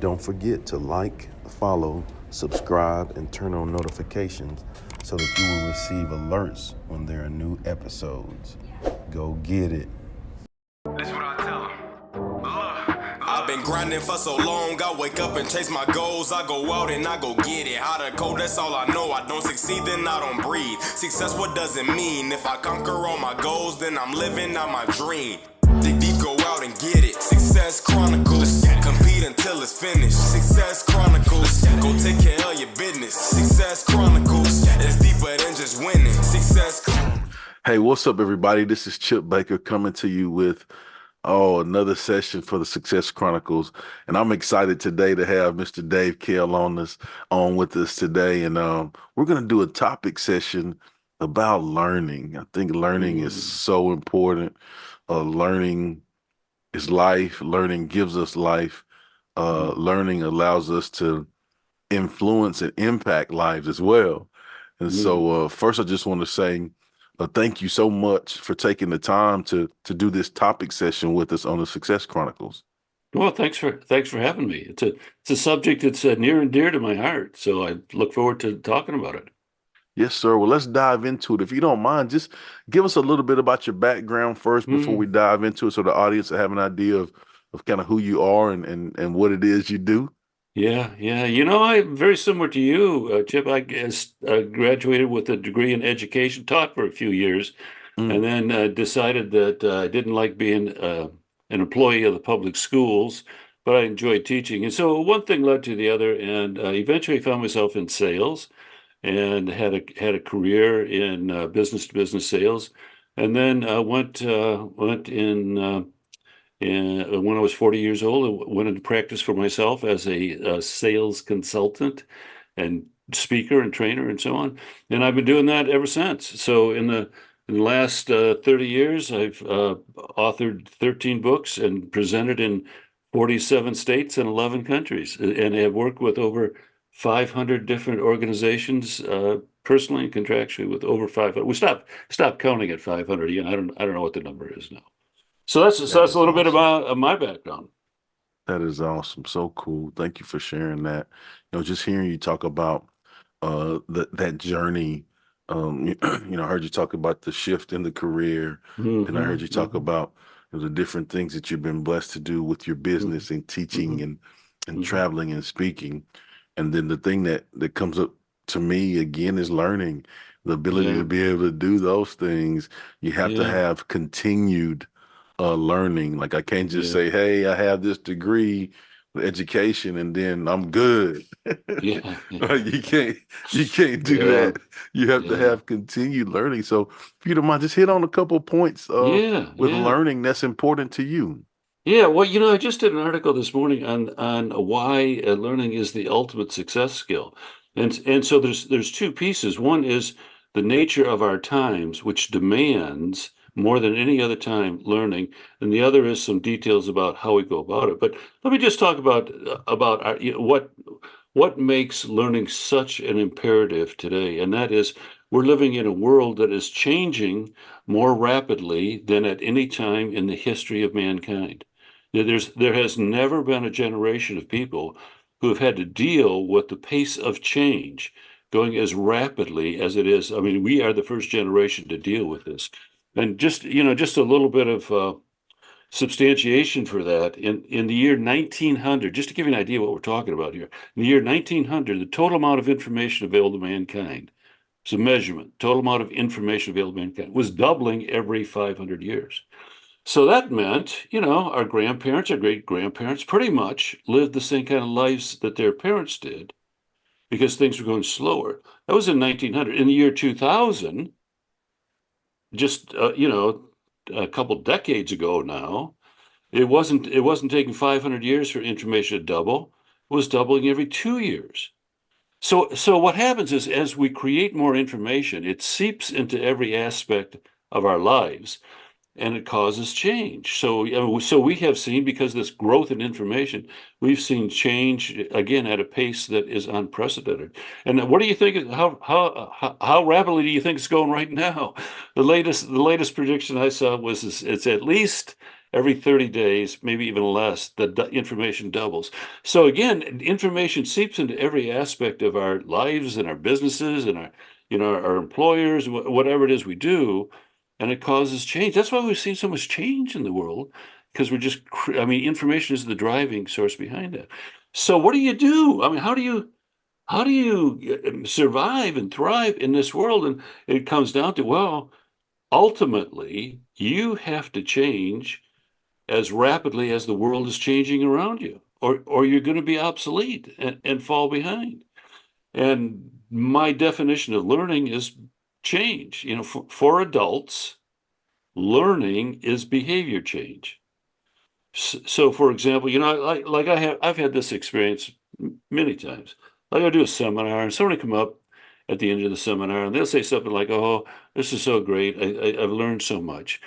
Don't forget to like, follow, subscribe, and turn on notifications so that you will receive alerts when there are new episodes. Go get it. That's what I tell them. I've been grinding for so long, I wake up and chase my goals. I go out and I go get it. How to code, that's all I know. I don't succeed, then I don't breathe. Success, what does it mean? If I conquer all my goals, then I'm living out my dream. Dig deep, go out and get it. Success Chronicles. Compete until it's finished. Success Chronicles. Go take care of your business. Success Chronicles. It's deeper than just winning. Success Chronicles. Hey, what's up, everybody? This is Chip Baker coming to you with another session for the Success Chronicles, and I'm excited today to have Mr. Dave Kahle on with us today, and we're going to do a topic session about learning. I think learning is so important. Learning is life. Learning gives us life. Learning allows us to influence and impact lives as well. And so, first, I just want to say thank you so much for taking the time to do this topic session with us on the Success Chronicles. Well, thanks for having me. It's a subject that's near and dear to my heart, so I look forward to talking about it. Yes, sir. Well, let's dive into it. If you don't mind, just give us a little bit about your background first before we dive into it, so the audience will have an idea of kind of who you are and what it is you do. Yeah. You know, I'm very similar to you, Chip. I guess graduated with a degree in education, taught for a few years, and then decided that I didn't like being an employee of the public schools, but I enjoyed teaching. And so one thing led to the other, and eventually found myself in sales and had a career in business to business sales, and then went in. And when I was 40 years old, I went into practice for myself as a sales consultant and speaker and trainer and so on. And I've been doing that ever since. So in the last 30 years, I've authored 13 books and presented in 47 states and 11 countries, and have worked with over 500 different organizations, personally and contractually, with over 500. We stopped counting at 500 again. I don't know what the number is now. So that's a little bit about my background. That is awesome. So cool. Thank you for sharing that. Just hearing you talk about that journey. I heard you talk about the shift in the career, and I heard you talk about the different things that you've been blessed to do with your business and teaching and traveling and speaking. And then the thing that comes up to me again is learning, the ability to be able to do those things. You have to have continued learning. Like, I can't just say, hey, I have this degree with education and then I'm good. You can't do that. You have to have continued learning. So if you don't mind, just hit on a couple points with learning that's important to you. Yeah, well, I just did an article this morning on why learning is the ultimate success skill. And so there's two pieces. One is the nature of our times, which demands more than any other time learning, and the other is some details about how we go about it. But let me just talk about our, what makes learning such an imperative today, and that is we're living in a world that is changing more rapidly than at any time in the history of mankind. There has never been a generation of people who have had to deal with the pace of change going as rapidly as it is. I mean, we are the first generation to deal with this. And just a little bit of substantiation for that. In the year 1900, just to give you an idea what we're talking about here, in the year 1900, the total amount of information available to mankind, it's a measurement, total amount of information available to mankind, was doubling every 500 years. So that meant, our grandparents, our great-grandparents pretty much lived the same kind of lives that their parents did because things were going slower. That was in 1900. In the year 2000, just a couple decades ago now, it wasn't taking 500 years for information to double. It was doubling every 2 years. So what happens is, as we create more information, it seeps into every aspect of our lives, and it causes change. So we have seen, because of this growth in information, we've seen change again at a pace that is unprecedented. And what do you think? How rapidly do you think it's going right now? The latest prediction I saw was it's at least every 30 days, maybe even less, the information doubles. So again, information seeps into every aspect of our lives and our businesses and our employers, whatever it is we do, and it causes change. That's why we've seen so much change in the world, because we're just, I mean, information is the driving source behind it. So what do you do? I mean, how do you survive and thrive in this world? And it comes down to, well, ultimately, you have to change as rapidly as the world is changing around you, or you're going to be obsolete and fall behind. And my definition of learning is change. For adults, learning is behavior change. So, for example, like I've had this experience many times. Like I do a seminar, and somebody come up at the end of the seminar, and they'll say something like, "Oh, this is so great! I've learned so much."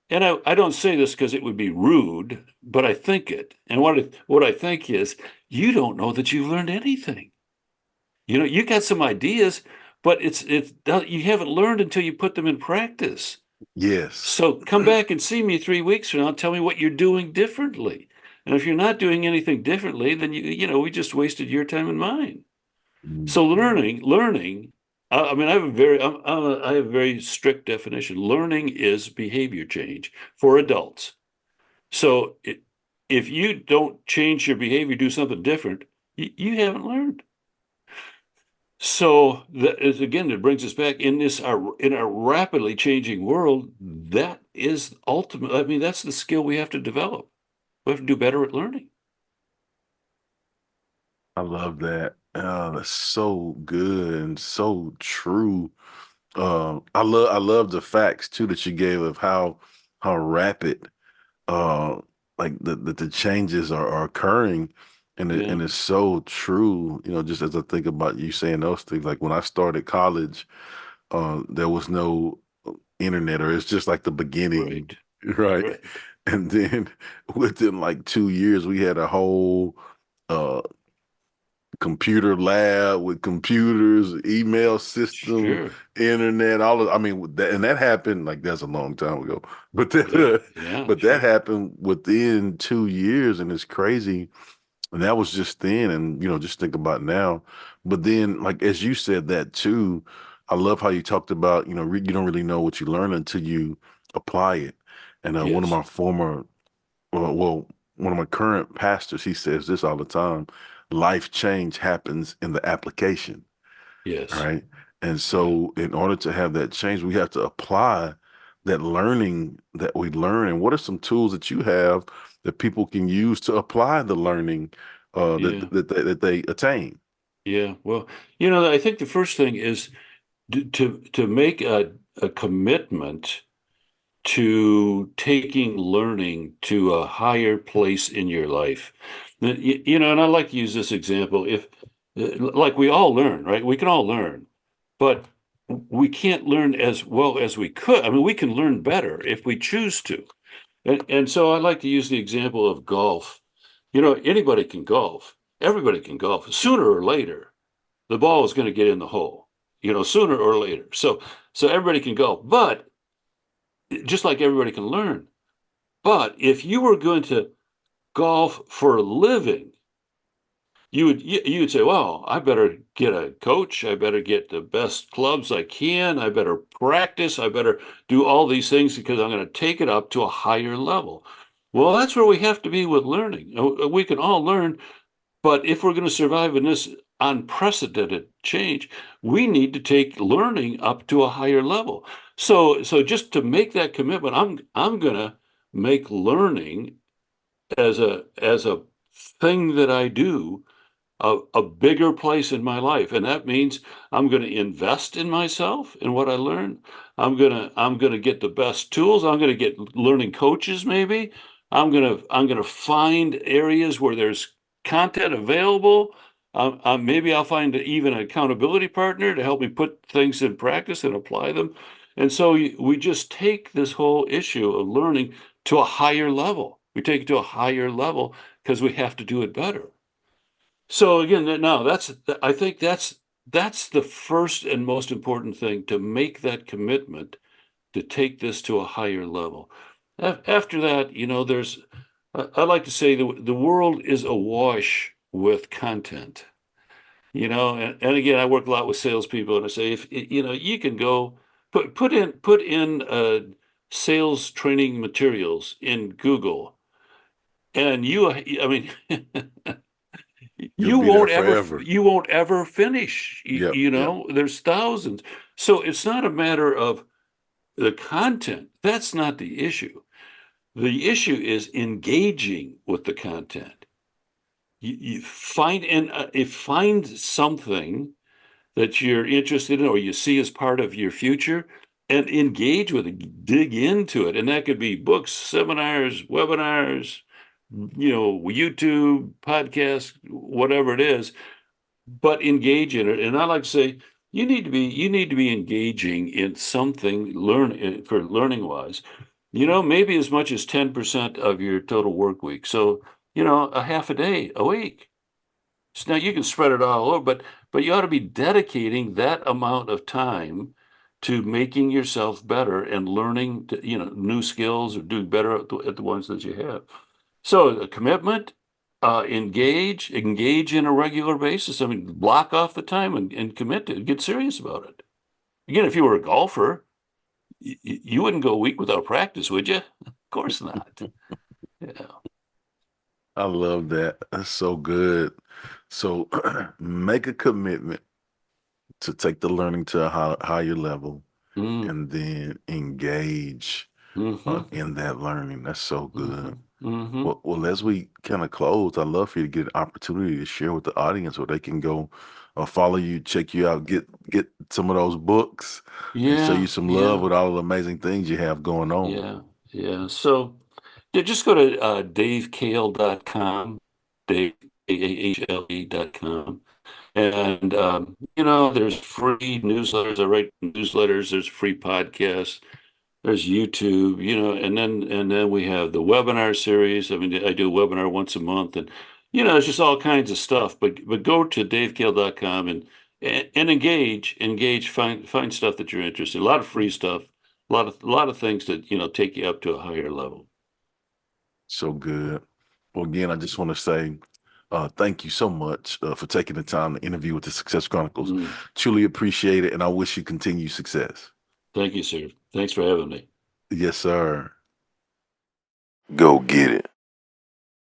And I don't say this because it would be rude, but I think it. And what I think is, you don't know that you've learned anything. You got some ideas, but you haven't learned until you put them in practice. Yes. So come back and see me 3 weeks from now. Tell me what you're doing differently. And if you're not doing anything differently, then we just wasted your time and mine. So Mhm. learning. I mean, I have a very strict definition. Learning is behavior change for adults. So if you don't change your behavior, do something different, you haven't learned. So again, it brings us back in our rapidly changing world. That is ultimate. I mean, that's the skill we have to develop. We have to do better at learning. I love that. That's so good and so true. I love the facts too that you gave of how rapid uh like the changes are occurring, Yeah, and it's so true. Just as I think about you saying those things, like when I started college, there was no internet, or it's just like the beginning, right, right? right. And then within like 2 years, we had a whole uh computer lab with computers, email system, Sure. internet, all of, I mean, and that happened like that's a long time ago, but Yeah, that yeah, but that sure. happened within 2 years, and it's crazy. And that was just then, and just think about now. But then, like as you said that too, I love how you talked about, you don't really know what you learn until you apply it. And one of Yes, my former well, one of my current pastors, he says this all the time: life change happens in the application, yes, right? And yeah, so, in order to have that change, we have to apply that learning that we learn. And what are some tools that you have that people can use to apply the learning yeah, that they attain? yeah. Well, I think the first thing is to make a commitment to taking learning to a higher place in your life. And I like to use this example. If, like we all learn, right? We can all learn, but we can't learn as well as we could. I mean, we can learn better if we choose to. And so I like to use the example of golf. Anybody can golf. Everybody can golf. Sooner or later, the ball is going to get in the hole. Sooner or later. So everybody can golf, but just like everybody can learn. But if you were going to golf for a living, you would say, "Well, I better get a coach. I better get the best clubs I can. I better practice. I better do all these things because I'm going to take it up to a higher level." Well, that's where we have to be with learning. We can all learn, but if we're going to survive in this unprecedented change, we need to take learning up to a higher level. So just to make that commitment, I'm going to make learning as a thing that I do a bigger place in my life. And that means I'm going to invest in myself and what I learn. I'm going to get the best tools. I'm going to get learning coaches maybe. I'm going to find areas where there's content available. Maybe I'll find even an accountability partner to help me put things in practice and apply them. And so we just take this whole issue of learning to a higher level. We take it to a higher level because we have to do it better. So again, no, I think that's the first and most important thing, to make that commitment to take this to a higher level. After that, there's, I like to say the world is awash with content. And again, I work a lot with salespeople, and I say, if you can go put in sales training materials in Google, and I mean, You'll be there forever. you won't ever finish. Yep, yep. There's thousands, so it's not a matter of the content. That's not the issue. The issue is engaging with the content. You find and if find something that you're interested in or you see as part of your future and engage with it, dig into it. And that could be books, seminars, webinars, YouTube, podcasts, whatever it is, but engage in it. And I like to say, you need to be engaging in something for learning wise, maybe as much as 10% of your total work week. So, a half a day a week. So now you can spread it all over, but you ought to be dedicating that amount of time to making yourself better and learning new skills or doing better at the ones that you have. So a commitment, engage in a regular basis. I mean, block off the time and commit to it. Get serious about it. Again, if you were a golfer, you wouldn't go a week without practice, would you? Of course not. Yeah. I love that. That's so good. So make a commitment to take the learning to a higher level Mm, and then engage mm-hmm, in that learning. That's so mm-hmm, good. mm-hmm. Well, as we kind of close, I'd love for you to get an opportunity to share with the audience where they can go follow you, check you out, get some of those books, and show Yeah, you some love yeah, with all the amazing things you have going on. yeah, yeah. So yeah, just go to davekahle.com, Dave, Kahle.com. And there's free newsletters. I write newsletters, there's free podcasts, there's YouTube, and then we have the webinar series. I mean, I do a webinar once a month, and it's just all kinds of stuff. But go to davekahle.com and engage, find stuff that you're interested in. A lot of free stuff, a lot of things that take you up to a higher level. So good. Well, again, I just want to say thank you so much for taking the time to interview with the Success Chronicles. Mm. Truly appreciate it, and I wish you continued success. Thank you, sir. Thanks for having me. Yes, sir. Go get it.